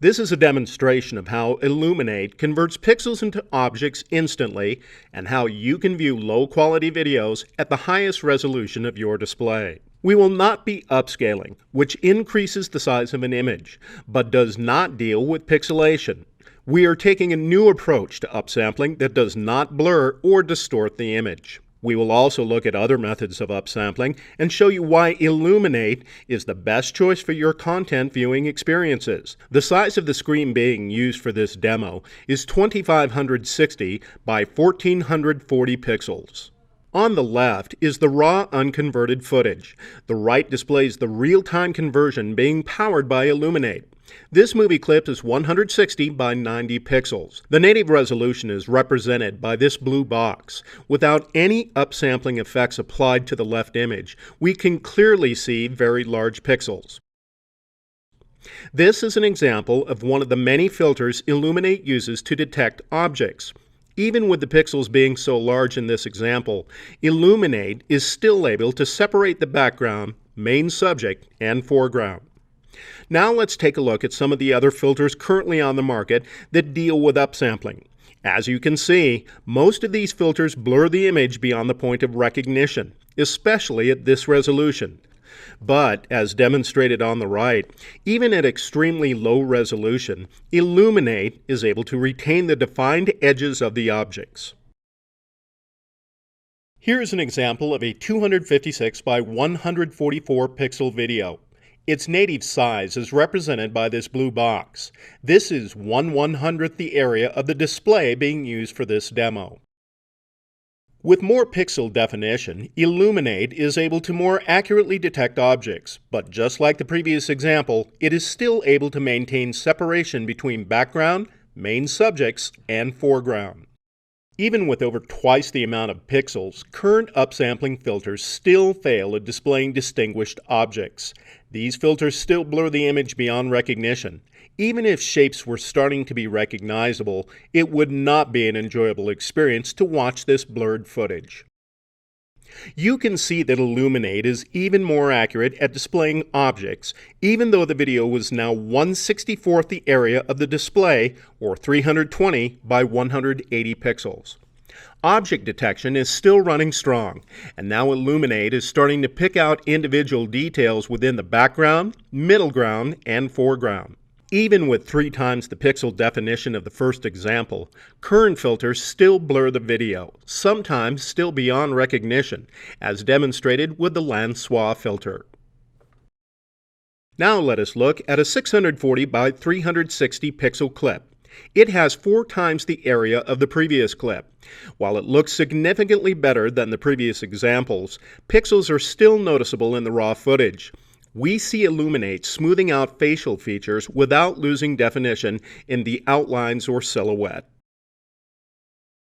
This is a demonstration of how Illumin8 converts pixels into objects instantly and how you can view low-quality videos at the highest resolution of your display. We will not be upscaling, which increases the size of an image, but does not deal with pixelation. We are taking a new approach to upsampling that does not blur or distort the image. We will also look at other methods of upsampling and show you why Illumin8 is the best choice for your content viewing experiences. The size of the screen being used for this demo is 2560 by 1440 pixels. On the left is the raw unconverted footage. The right displays the real-time conversion being powered by Illumin8. This movie clip is 160 by 90 pixels. The native resolution is represented by this blue box. Without any upsampling effects applied to the left image, we can clearly see very large pixels. This is an example of one of the many filters Illumin8 uses to detect objects. Even with the pixels being so large in this example, Illumin8 is still able to separate the background, main subject, and foreground. Now let's take a look at some of the other filters currently on the market that deal with upsampling. As you can see, most of these filters blur the image beyond the point of recognition, especially at this resolution. But, as demonstrated on the right, even at extremely low resolution, Illumin8 is able to retain the defined edges of the objects. Here's an example of a 256 by 144 pixel video. Its native size is represented by this blue box. This is 1/100th the area of the display being used for this demo. With more pixel definition, Illumin8 is able to more accurately detect objects, but just like the previous example, it is still able to maintain separation between background, main subjects, and foreground. Even with over twice the amount of pixels, current upsampling filters still fail at displaying distinguished objects. These filters still blur the image beyond recognition. Even if shapes were starting to be recognizable, it would not be an enjoyable experience to watch this blurred footage. You can see that Illumin8 is even more accurate at displaying objects, even though the video was now 1/64th the area of the display, or 320 by 180 pixels. Object detection is still running strong, and now Illumin8 is starting to pick out individual details within the background, middle ground, and foreground. Even with 3 times the pixel definition of the first example, current filters still blur the video, sometimes still beyond recognition, as demonstrated with the Lançois filter. Now let us look at a 640 by 360 pixel clip. It has 4 times the area of the previous clip. While it looks significantly better than the previous examples, pixels are still noticeable in the raw footage. We see Illumin8 smoothing out facial features without losing definition in the outlines or silhouette.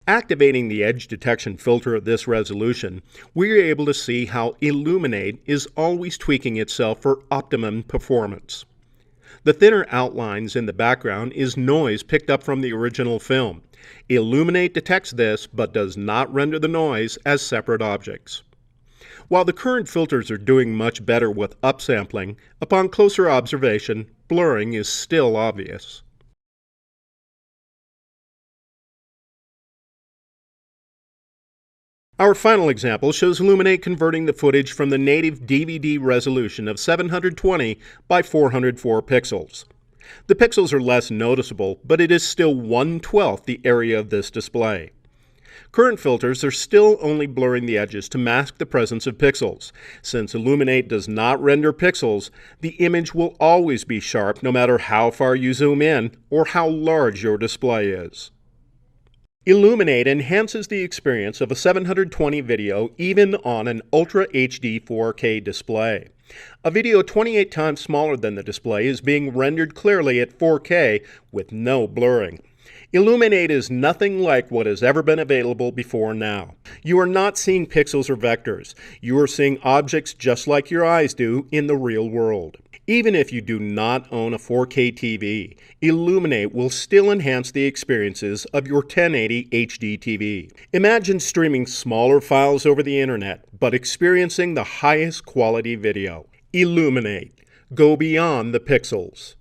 Activating the edge detection filter at this resolution, we are able to see how Illumin8 is always tweaking itself for optimum performance. The thinner outlines in the background is noise picked up from the original film. Illumin8 detects this but does not render the noise as separate objects. While the current filters are doing much better with upsampling, upon closer observation, blurring is still obvious. Our final example shows Illumin8 converting the footage from the native DVD resolution of 720 by 404 pixels. The pixels are less noticeable, but it is still 1/12th the area of this display. Current filters are still only blurring the edges to mask the presence of pixels. Since Illumin8 does not render pixels, the image will always be sharp no matter how far you zoom in or how large your display is. Illumin8 enhances the experience of a 720 video even on an Ultra HD 4K display. A video 28 times smaller than the display is being rendered clearly at 4K with no blurring. Illumin8 is nothing like what has ever been available before now. You are not seeing pixels or vectors. You are seeing objects just like your eyes do in the real world. Even if you do not own a 4K TV, Illumin8 will still enhance the experiences of your 1080 HD TV. Imagine streaming smaller files over the internet, but experiencing the highest quality video. Illumin8. Go beyond the pixels.